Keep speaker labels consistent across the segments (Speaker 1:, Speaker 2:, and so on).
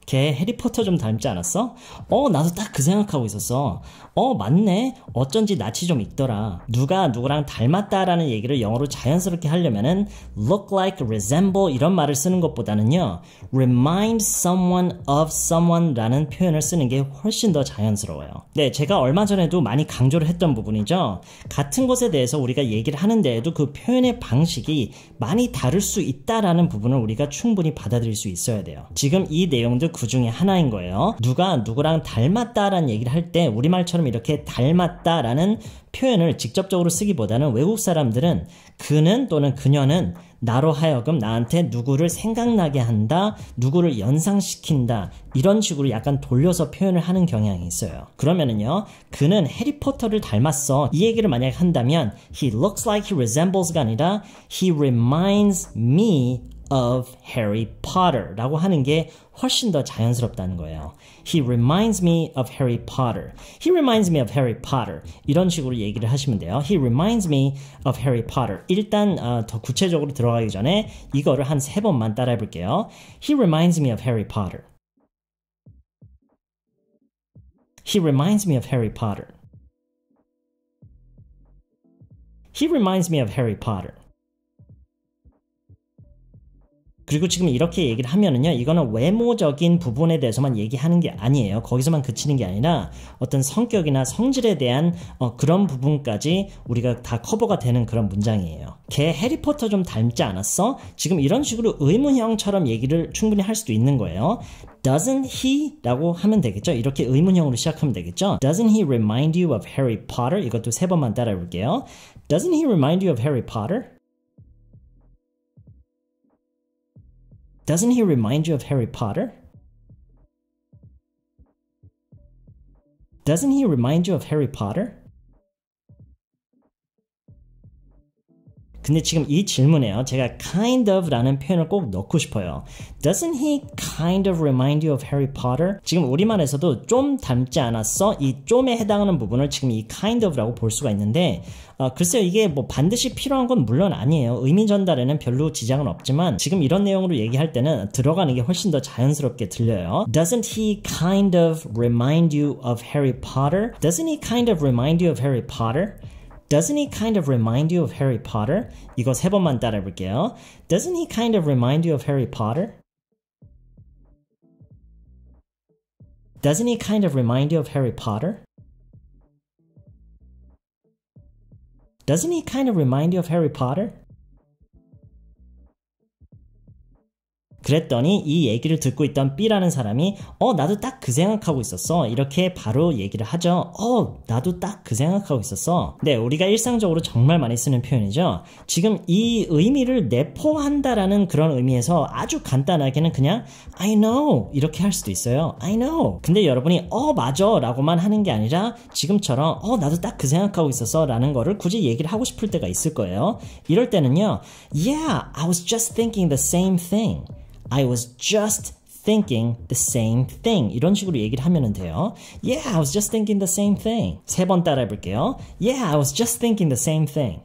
Speaker 1: 걔 해리포터 좀 닮지 않았어? 나도 딱 그 생각하고 있었어. 맞네. 어쩐지 낯이 좀 익더라. 누가 누구랑 닮았다라는 얘기를 영어로 자연스럽게 하려면은 look like, resemble 이런 말을 쓰는 것보다는요, remind someone of someone 라는 표현을 쓰는 게 훨씬 더 자연스러워요. 네, 제가 얼마 전에도 많이 강조를 했던 부분이죠. 같은 것에 대해서 우리가 얘기를 하는데에도 그 표현의 방식이 많이 다를 수 있다라는 부분을 우리가 충분히 받아들일 수 있어야 돼요. 지금 이 내용도 그 중에 하나인 거예요. 누가 누구랑 닮았다라는 얘기를 할 때 우리말처럼 이렇게 닮았다라는 표현을 직접적으로 쓰기보다는 외국 사람들은 그는 또는 그녀는 나로 하여금 나한테 누구를 생각나게 한다, 누구를 연상시킨다, 이런 식으로 약간 돌려서 표현을 하는 경향이 있어요. 그러면은요, 그는 해리포터를 닮았어, 이 얘기를 만약에 한다면 he looks like he resembles가 아니라 he reminds me of Harry Potter 라고 하는 게 훨씬 더 자연스럽다는 거예요. He reminds me of Harry Potter. He reminds me of Harry Potter. 이런 식으로 얘기를 하시면 돼요. He reminds me of Harry Potter. 일단 더 구체적으로 들어가기 전에 이거를 한 3번만 따라해 볼게요. He reminds me of Harry Potter. He reminds me of Harry Potter. He reminds me of Harry Potter. 그리고 지금 이렇게 얘기를 하면은요, 이거는 외모적인 부분에 대해서만 얘기하는 게 아니에요. 거기서만 그치는 게 아니라 어떤 성격이나 성질에 대한 그런 부분까지 우리가 다 커버가 되는 그런 문장이에요. 걔 해리포터 좀 닮지 않았어? 지금 이런 식으로 의문형처럼 얘기를 충분히 할 수도 있는 거예요. Doesn't he? 라고 하면 되겠죠. 이렇게 의문형으로 시작하면 되겠죠. Doesn't he remind you of Harry Potter? 이것도 3번만 따라해 볼게요. Doesn't he remind you of Harry Potter? Doesn't he remind you of Harry Potter? Doesn't he remind you of Harry Potter? 근데 지금 이 질문에요, 제가 kind of 라는 표현을 꼭 넣고 싶어요. Doesn't he kind of remind you of Harry Potter? 지금 우리말에서도 좀 닮지 않았어? 이 좀에 해당하는 부분을 지금 이 kind of 라고 볼 수가 있는데, 글쎄요, 이게 뭐 반드시 필요한 건 물론 아니에요. 의미 전달에는 별로 지장은 없지만 지금 이런 내용으로 얘기할 때는 들어가는 게 훨씬 더 자연스럽게 들려요. Doesn't he kind of remind you of Harry Potter? Doesn't he kind of remind you of Harry Potter? Doesn't he kind of remind you of Harry Potter? 이거 3번만 따라해 볼게요. Doesn't he kind of remind you of Harry Potter? Doesn't he kind of remind you of Harry Potter? Doesn't he kind of remind you of Harry Potter? 그랬더니 이 얘기를 듣고 있던 B라는 사람이 나도 딱 그 생각하고 있었어, 이렇게 바로 얘기를 하죠. 나도 딱 그 생각하고 있었어. 네, 우리가 일상적으로 정말 많이 쓰는 표현이죠. 지금 이 의미를 내포한다라는 그런 의미에서 아주 간단하게는 그냥 I know 이렇게 할 수도 있어요. I know. 근데 여러분이 맞아 라고만 하는 게 아니라 지금처럼 나도 딱 그 생각하고 있었어 라는 거를 굳이 얘기를 하고 싶을 때가 있을 거예요. 이럴 때는요, Yeah, I was just thinking the same thing. I was just thinking the same thing. 이런 식으로 얘기를 하면 돼요. Yeah, I was just thinking the same thing. 3번 따라해 볼게요. Yeah, I was just thinking the same thing.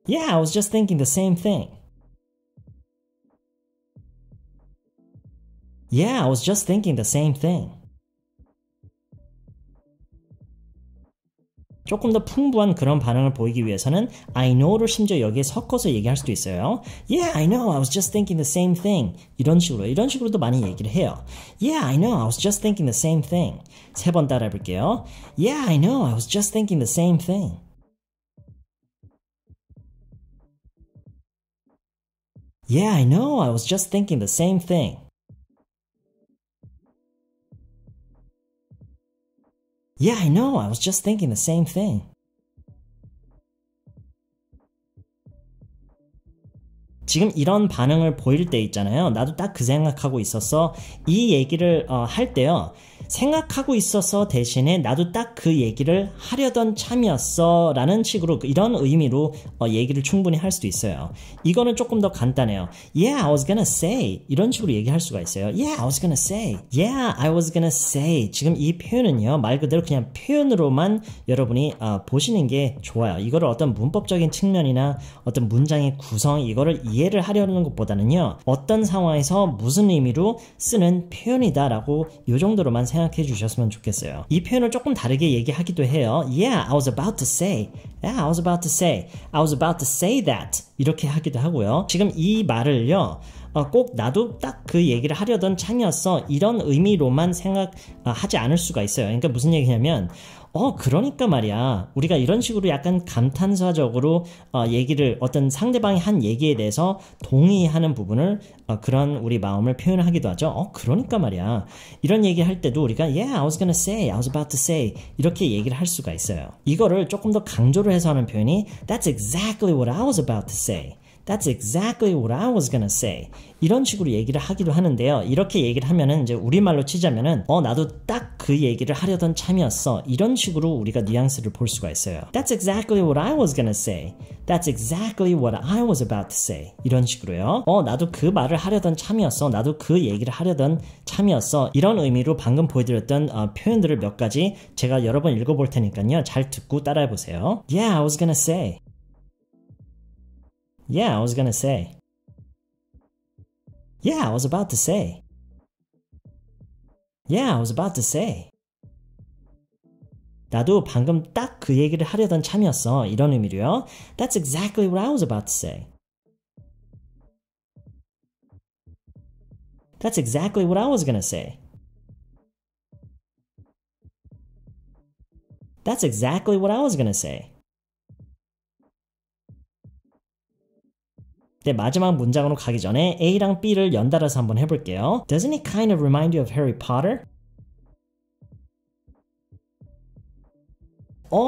Speaker 1: Yeah, I was just thinking the same thing. Yeah, I was just thinking the same thing. 조금 더 풍부한 그런 반응을 보이기 위해서는 I know를 심지어 여기에 섞어서 얘기할 수도 있어요. Yeah, I know. I was just thinking the same thing. 이런 식으로도 많이 얘기를 해요. Yeah, I know. I was just thinking the same thing. 3번 따라해 볼게요. Yeah, I know. I was just thinking the same thing. Yeah, I know. I was just thinking the same thing. Yeah, I know. I was just thinking the same thing. 지금 이런 반응을 보일 때 있잖아요. 나도 딱 그 생각하고 있었어. 이 얘기를 할 때요. 생각하고 있어서 대신에 나도 딱 그 얘기를 하려던 참이었어 라는 식으로 이런 의미로 얘기를 충분히 할 수도 있어요. 이거는 조금 더 간단해요. Yeah, I was gonna say. 이런 식으로 얘기할 수가 있어요. Yeah, I was gonna say. Yeah, I was gonna say. 지금 이 표현은요, 말 그대로 그냥 표현으로만 여러분이 보시는 게 좋아요. 이거를 어떤 문법적인 측면이나 어떤 문장의 구성, 이거를 이해를 하려는 것보다는요, 어떤 상황에서 무슨 의미로 쓰는 표현이다 라고 이 정도로만 생각해 주셨으면 좋겠어요. 이 표현을 조금 다르게 얘기하기도 해요. Yeah, I was about to say. Yeah, I was about to say. I was about to say that. 이렇게 하기도 하고요. 지금 이 말을요, 꼭 나도 딱 그 얘기를 하려던 참이었어. 이런 의미로만 생각하지 않을 수가 있어요. 그러니까 무슨 얘기냐면, 그러니까 말이야. 우리가 이런 식으로 약간 감탄사적으로 얘기를, 어떤 상대방이 한 얘기에 대해서 동의하는 부분을, 그런 우리 마음을 표현하기도 하죠. 그러니까 말이야. 이런 얘기 할 때도 우리가 Yeah, I was gonna say, I was about to say 이렇게 얘기를 할 수가 있어요. 이거를 조금 더 강조를 해서 하는 표현이 That's exactly what I was about to say. That's exactly what I was gonna say. 이런 식으로 얘기를 하기도 하는데요. 이렇게 얘기를 하면은 이제 우리말로 치자면은 나도 딱 그 얘기를 하려던 참이었어. 이런 식으로 우리가 뉘앙스를 볼 수가 있어요. That's exactly what I was gonna say. That's exactly what I was about to say. 이런 식으로요. 나도 그 말을 하려던 참이었어. 나도 그 얘기를 하려던 참이었어. 이런 의미로 방금 보여드렸던 표현들을 몇 가지 제가 여러 번 읽어볼 테니까요. 잘 듣고 따라해 보세요. Yeah, I was gonna say. Yeah, I was gonna say. Yeah, I was about to say. Yeah, I was about to say. 나도 방금 딱 그 얘기를 하려던 참이었어. 이런 의미로요. That's exactly what I was about to say. That's exactly what I was gonna say. That's exactly what I was gonna say. 네, 마지막 문장으로 가기 전에 A랑 B를 연달아서 한번 해볼게요. Doesn't it kind of remind you of Harry Potter?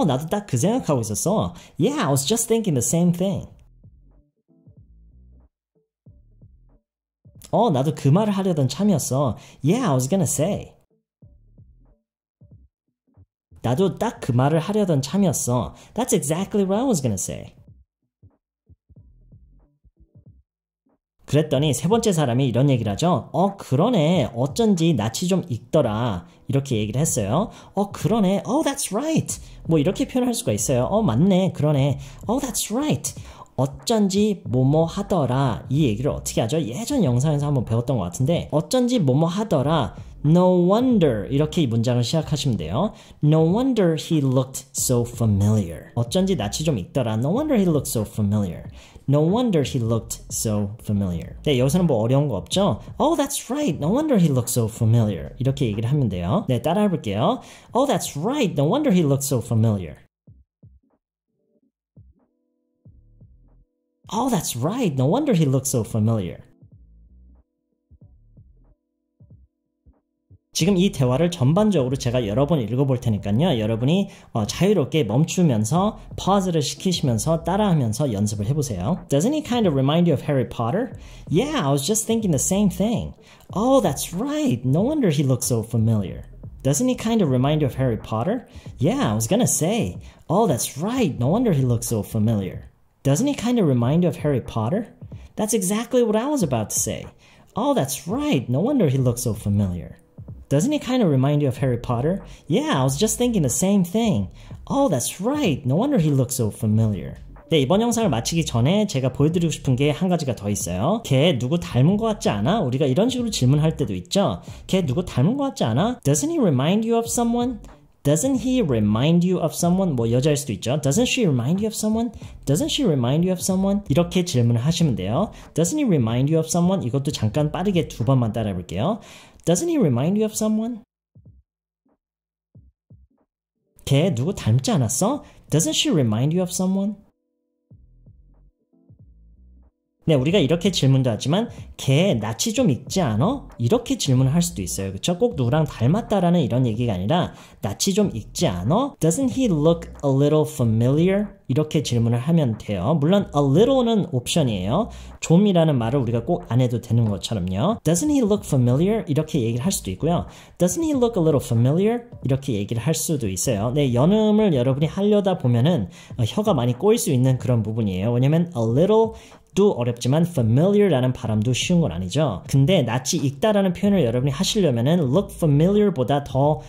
Speaker 1: 나도 딱 그 생각하고 있었어. Yeah, I was just thinking the same thing. 나도 그 말을 하려던 참이었어. Yeah, I was gonna say. 나도 딱 그 말을 하려던 참이었어. That's exactly what I was gonna say. 그랬더니 세 번째 사람이 이런 얘기를 하죠. 그러네. 어쩐지 낯이 좀 익더라. 이렇게 얘기를 했어요. 그러네. Oh, that's right. 뭐 이렇게 표현할 수가 있어요. 맞네. 그러네. Oh, that's right. 어쩐지 뭐뭐 하더라. 이 얘기를 어떻게 하죠? 예전 영상에서 한번 배웠던 것 같은데 어쩐지 뭐뭐 하더라. No wonder 이렇게 이 문장을 시작하시면 돼요. No wonder he looked so familiar. 어쩐지 낯이 좀 익더라. No wonder he looked so familiar. No wonder he looked so familiar. 네, 여기서는 뭐 어려운 거 없죠? Oh, that's right. No wonder he looked so familiar. 이렇게 얘기를 하면 돼요. 네, 따라 해볼게요. Oh, that's right. No wonder he looked so familiar. Oh, that's right. No wonder he looked so familiar. 지금 이 대화를 전반적으로 제가 여러 번 읽어볼 테니까요. 여러분이 자유롭게 멈추면서 pause를 시키시면서 따라하면서 연습을 해보세요. Doesn't it kind of remind you of Harry Potter? Yeah, I was just thinking the same thing. Oh, that's right. No wonder he looks so familiar. Doesn't he kind of remind you of Harry Potter? Yeah, I was gonna say. Oh, that's right. No wonder he looks so familiar. Doesn't he kind of remind you of Harry Potter? That's exactly what I was about to say. Oh, that's right. No wonder he looks so familiar. Doesn't he kind of remind you of Harry Potter? Yeah, I was just thinking the same thing. Oh, that's right. No wonder he looks so familiar. 네, 이번 영상을 마치기 전에 제가 보여드리고 싶은 게 한 가지가 더 있어요. 걔 누구 닮은 것 같지 않아? 우리가 이런 식으로 질문할 때도 있죠. 걔 누구 닮은 것 같지 않아? Doesn't he remind you of someone? Doesn't he remind you of someone? 뭐 여자일 수도 있죠. Doesn't she remind you of someone? Doesn't she remind you of someone? 이렇게 질문을 하시면 돼요. Doesn't he remind you of someone? 이것도 잠깐 빠르게 두 번만 따라해 볼게요. Doesn't he remind you of someone? 걔 누구 닮지 않았어? Doesn't she remind you of someone? 네, 우리가 이렇게 질문도 하지만 걔 낯이 좀 익지 않아? 이렇게 질문을 할 수도 있어요. 그쵸? 꼭 누구랑 닮았다라는 이런 얘기가 아니라 낯이 좀 익지 않아? Doesn't he look a little familiar? 이렇게 질문을 하면 돼요. 물론 a little는 옵션이에요. 좀이라는 말을 우리가 꼭 안 해도 되는 것처럼요. Doesn't he look familiar? 이렇게 얘기를 할 수도 있고요. Doesn't he look a little familiar? 이렇게 얘기를 할 수도 있어요. 네, 연음을 여러분이 하려다 보면은 혀가 많이 꼬일 수 있는 그런 부분이에요. 왜냐면 a little 도 어렵지만 familiar라는 발음도 쉬운 건 아니죠. 근데 낯이 익다라는 표현을 여러분이 하시려면은 look familiar보다 더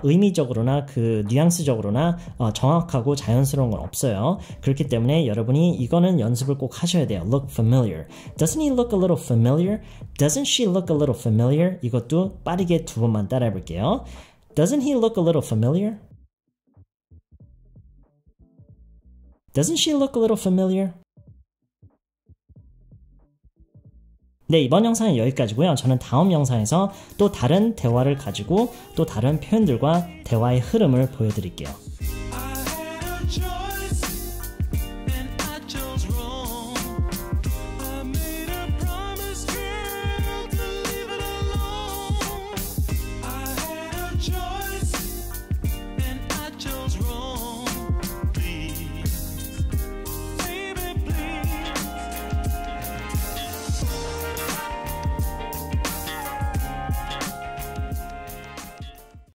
Speaker 1: 의미적으로나 그 뉘앙스적으로나 정확하고 자연스러운 건 없어요. 그렇기 때문에 여러분이 이거는 연습을 꼭 하셔야 돼요. look familiar. Doesn't he look a little familiar? Doesn't she look a little familiar? 이것도 빠르게 두 번만 따라해 볼게요. Doesn't he look a little familiar? Doesn't she look a little familiar? 네, 이번 영상은 여기까지고요. 저는 다음 영상에서 또 다른 대화를 가지고 또 다른 표현들과 대화의 흐름을 보여드릴게요.